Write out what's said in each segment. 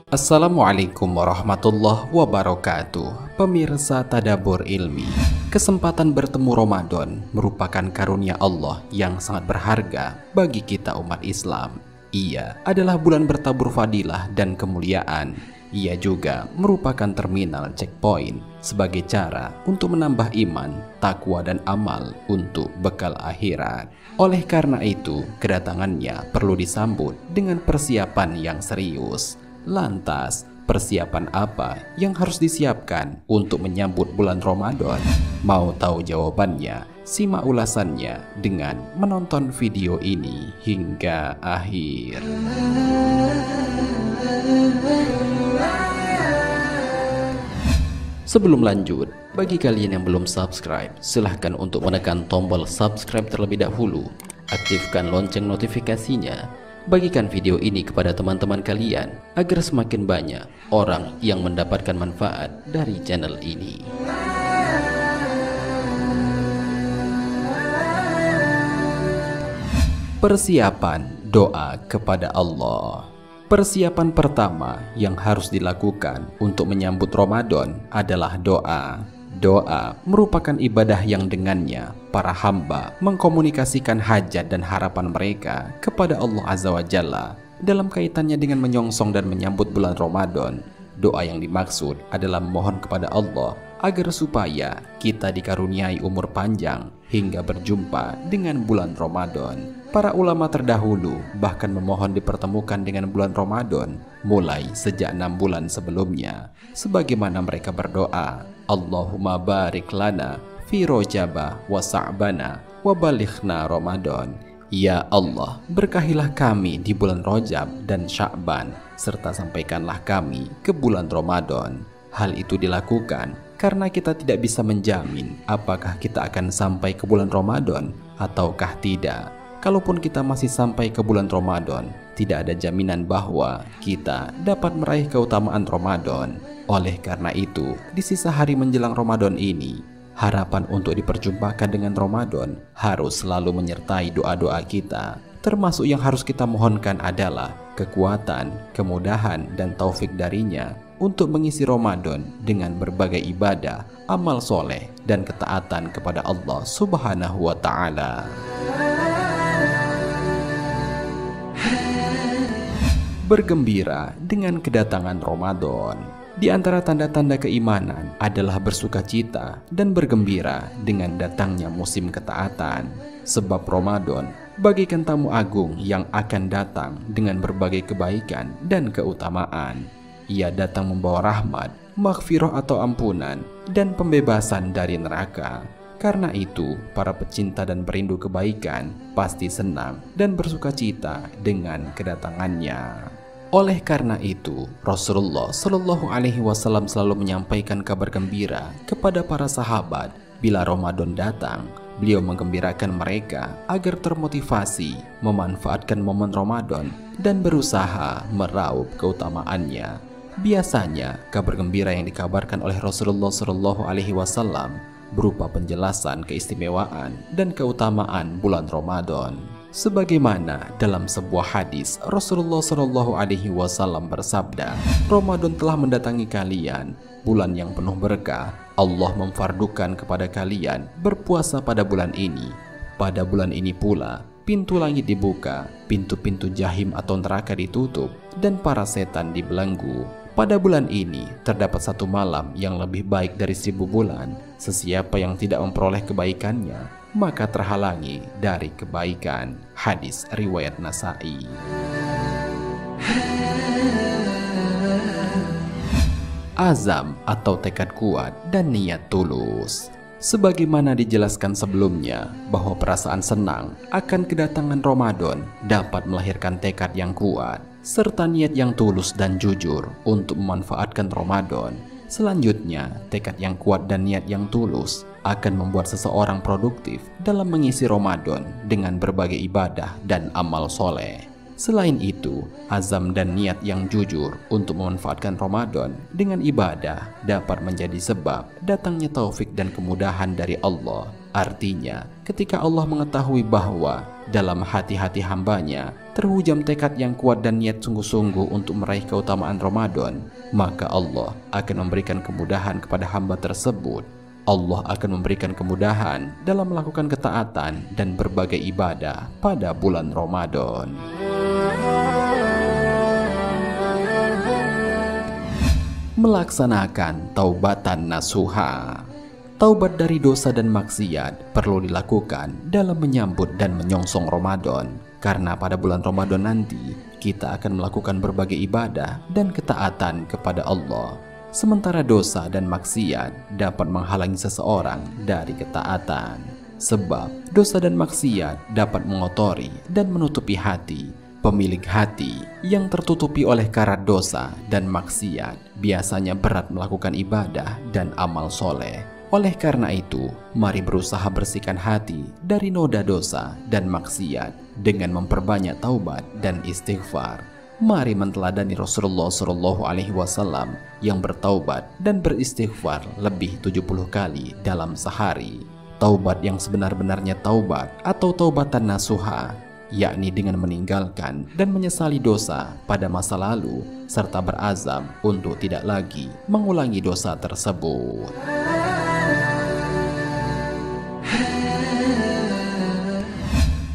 Assalamualaikum warahmatullahi wabarakatuh. Pemirsa Tadabbur Ilmi, kesempatan bertemu Ramadan merupakan karunia Allah yang sangat berharga bagi kita umat Islam. Ia adalah bulan bertabur fadilah dan kemuliaan. Ia juga merupakan terminal checkpoint sebagai cara untuk menambah iman, takwa dan amal untuk bekal akhirat. Oleh karena itu, kedatangannya perlu disambut dengan persiapan yang serius. Lantas, persiapan apa yang harus disiapkan untuk menyambut bulan Ramadan? Mau tahu jawabannya? Simak ulasannya dengan menonton video ini hingga akhir. Sebelum lanjut, bagi kalian yang belum subscribe, silahkan untuk menekan tombol subscribe terlebih dahulu. Aktifkan lonceng notifikasinya. Bagikan video ini kepada teman-teman kalian agar semakin banyak orang yang mendapatkan manfaat dari channel ini. Persiapan doa kepada Allah. Persiapan pertama yang harus dilakukan untuk menyambut Ramadan adalah doa. Doa merupakan ibadah yang dengannya para hamba mengkomunikasikan hajat dan harapan mereka kepada Allah Azza wa Jalla. Dalam kaitannya dengan menyongsong dan menyambut bulan Ramadan, doa yang dimaksud adalah memohon kepada Allah agar supaya kita dikaruniai umur panjang hingga berjumpa dengan bulan Ramadan. Para ulama terdahulu bahkan memohon dipertemukan dengan bulan Ramadan mulai sejak 6 bulan sebelumnya. Sebagaimana mereka berdoa, Allahumma barik lana fi rojaba wa sa'bana wa balighna Ramadan. Ya Allah, berkahilah kami di bulan Rajab dan Sya'ban, serta sampaikanlah kami ke bulan Ramadan. Hal itu dilakukan karena kita tidak bisa menjamin apakah kita akan sampai ke bulan Ramadan ataukah tidak. Kalaupun kita masih sampai ke bulan Ramadan, tidak ada jaminan bahwa kita dapat meraih keutamaan Ramadan. Oleh karena itu, di sisa hari menjelang Ramadan ini, harapan untuk diperjumpakan dengan Ramadan harus selalu menyertai doa-doa kita. Termasuk yang harus kita mohonkan adalah kekuatan, kemudahan, dan taufik darinya untuk mengisi Ramadan dengan berbagai ibadah, amal soleh, dan ketaatan kepada Allah Subhanahu wa Ta'ala. Bergembira dengan kedatangan Ramadan. Di antara tanda-tanda keimanan adalah bersukacita dan bergembira dengan datangnya musim ketaatan. Sebab Ramadan bagaikan tamu agung yang akan datang dengan berbagai kebaikan dan keutamaan. Ia datang membawa rahmat, maghfirah atau ampunan, dan pembebasan dari neraka. Karena itu, para pecinta dan perindu kebaikan pasti senang dan bersukacita dengan kedatangannya. Oleh karena itu, Rasulullah Shallallahu Alaihi Wasallam selalu menyampaikan kabar gembira kepada para sahabat. Bila Ramadan datang, beliau menggembirakan mereka agar termotivasi memanfaatkan momen Ramadan dan berusaha meraup keutamaannya. Biasanya, kabar gembira yang dikabarkan oleh Rasulullah Shallallahu Alaihi Wasallam berupa penjelasan keistimewaan dan keutamaan bulan Ramadan. Sebagaimana dalam sebuah hadis, Rasulullah Shallallahu Alaihi Wasallam bersabda, Ramadan telah mendatangi kalian, bulan yang penuh berkah. Allah memfardukan kepada kalian berpuasa pada bulan ini. Pada bulan ini pula, pintu langit dibuka, pintu-pintu jahim atau neraka ditutup, dan para setan dibelenggu. Pada bulan ini terdapat satu malam yang lebih baik dari 1000 bulan. Sesiapa yang tidak memperoleh kebaikannya, maka terhalangi dari kebaikan. Hadis riwayat Nasa'i. Azam atau tekad kuat dan niat tulus. Sebagaimana dijelaskan sebelumnya bahwa perasaan senang akan kedatangan Ramadan dapat melahirkan tekad yang kuat serta niat yang tulus dan jujur untuk memanfaatkan Ramadan. Selanjutnya, tekad yang kuat dan niat yang tulus akan membuat seseorang produktif dalam mengisi Ramadan dengan berbagai ibadah dan amal soleh. Selain itu, azam dan niat yang jujur untuk memanfaatkan Ramadan dengan ibadah dapat menjadi sebab datangnya taufik dan kemudahan dari Allah Artinya, ketika Allah mengetahui bahwa dalam hati-hati hambanya terhujam tekad yang kuat dan niat sungguh-sungguh untuk meraih keutamaan Ramadan, maka Allah akan memberikan kemudahan kepada hamba tersebut. Allah akan memberikan kemudahan dalam melakukan ketaatan dan berbagai ibadah pada bulan Ramadan. Melaksanakan taubatan nasuha. Taubat dari dosa dan maksiat perlu dilakukan dalam menyambut dan menyongsong Ramadan, karena pada bulan Ramadan nanti kita akan melakukan berbagai ibadah dan ketaatan kepada Allah. Sementara dosa dan maksiat dapat menghalangi seseorang dari ketaatan. Sebab dosa dan maksiat dapat mengotori dan menutupi hati. Pemilik hati yang tertutupi oleh karat dosa dan maksiat biasanya berat melakukan ibadah dan amal soleh. Oleh karena itu, mari berusaha bersihkan hati dari noda dosa dan maksiat dengan memperbanyak taubat dan istighfar. Mari menteladani Rasulullah SAW yang bertaubat dan beristighfar lebih 70 kali dalam sehari. Taubat yang sebenar-benarnya taubat atau taubatan nasuha, yakni dengan meninggalkan dan menyesali dosa pada masa lalu serta berazam untuk tidak lagi mengulangi dosa tersebut.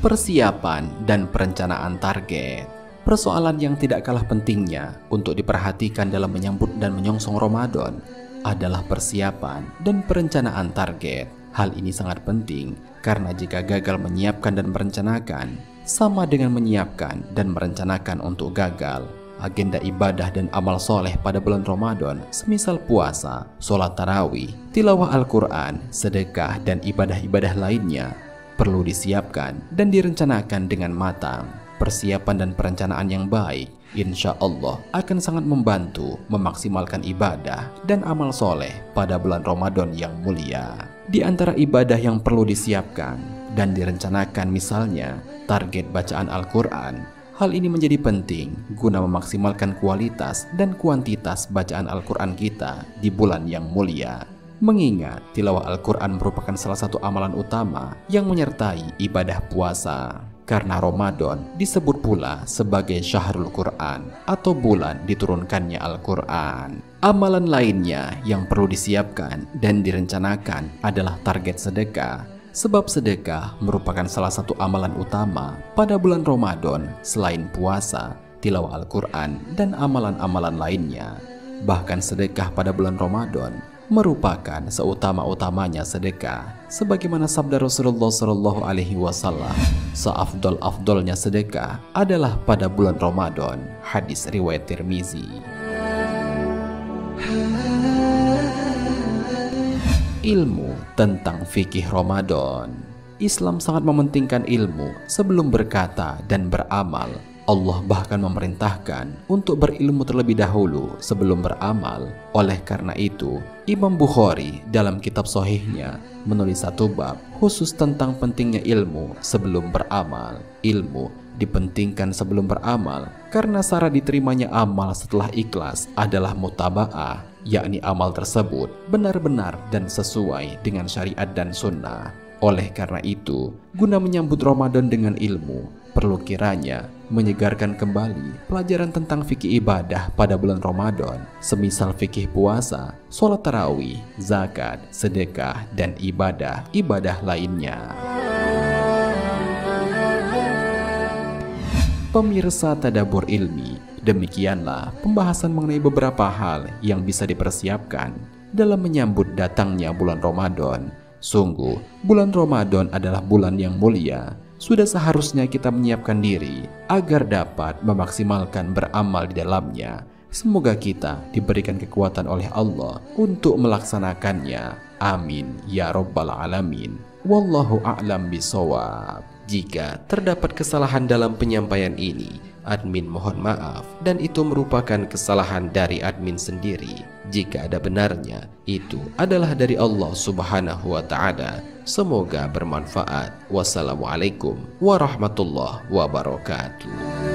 Persiapan dan perencanaan target. Persoalan yang tidak kalah pentingnya untuk diperhatikan dalam menyambut dan menyongsong Ramadan adalah persiapan dan perencanaan target. Hal ini sangat penting karena jika gagal menyiapkan dan merencanakan, sama dengan menyiapkan dan merencanakan untuk gagal. Agenda ibadah dan amal soleh pada bulan Ramadan, semisal puasa, sholat tarawih, tilawah Al-Quran, sedekah, dan ibadah-ibadah lainnya, perlu disiapkan dan direncanakan dengan matang. Persiapan dan perencanaan yang baik insya Allah akan sangat membantu memaksimalkan ibadah dan amal soleh pada bulan Ramadan yang mulia. Di antara ibadah yang perlu disiapkan dan direncanakan misalnya target bacaan Al-Quran. Hal ini menjadi penting guna memaksimalkan kualitas dan kuantitas bacaan Al-Quran kita di bulan yang mulia. Mengingat tilawah Al-Quran merupakan salah satu amalan utama yang menyertai ibadah puasa. Karena Ramadan disebut pula sebagai Syahrul Quran atau bulan diturunkannya Al-Quran. Amalan lainnya yang perlu disiapkan dan direncanakan adalah target sedekah. Sebab sedekah merupakan salah satu amalan utama pada bulan Ramadan selain puasa, tilawah Al-Quran, dan amalan-amalan lainnya. Bahkan sedekah pada bulan Ramadan merupakan seutama-utamanya sedekah, sebagaimana sabda Rasulullah SAW, seafdol-afdolnya sedekah adalah pada bulan Ramadan. Hadis riwayat Tirmizi. Ilmu tentang fikih Ramadan. Islam sangat mementingkan ilmu sebelum berkata dan beramal. Allah bahkan memerintahkan untuk berilmu terlebih dahulu sebelum beramal. Oleh karena itu, Imam Bukhari dalam kitab Sahihnya menulis satu bab khusus tentang pentingnya ilmu sebelum beramal. Ilmu dipentingkan sebelum beramal karena syarat diterimanya amal setelah ikhlas adalah mutaba'ah, yakni amal tersebut benar-benar dan sesuai dengan syariat dan sunnah. Oleh karena itu, guna menyambut Ramadan dengan ilmu, perlu kiranya menyegarkan kembali pelajaran tentang fikih ibadah pada bulan Ramadan, semisal fikih puasa, sholat tarawih, zakat, sedekah, dan ibadah-ibadah lainnya. Pemirsa Tadabbur Ilmi, demikianlah pembahasan mengenai beberapa hal yang bisa dipersiapkan dalam menyambut datangnya bulan Ramadan. Sungguh, bulan Ramadan adalah bulan yang mulia. Sudah seharusnya kita menyiapkan diri agar dapat memaksimalkan beramal di dalamnya. Semoga kita diberikan kekuatan oleh Allah untuk melaksanakannya. Amin ya rabbal alamin. Wallahu a'lam bishawab. Jika terdapat kesalahan dalam penyampaian ini, admin mohon maaf, dan itu merupakan kesalahan dari admin sendiri. Jika ada benarnya, itu adalah dari Allah Subhanahu wa Ta'ala. Semoga bermanfaat. Wassalamualaikum warahmatullahi wabarakatuh.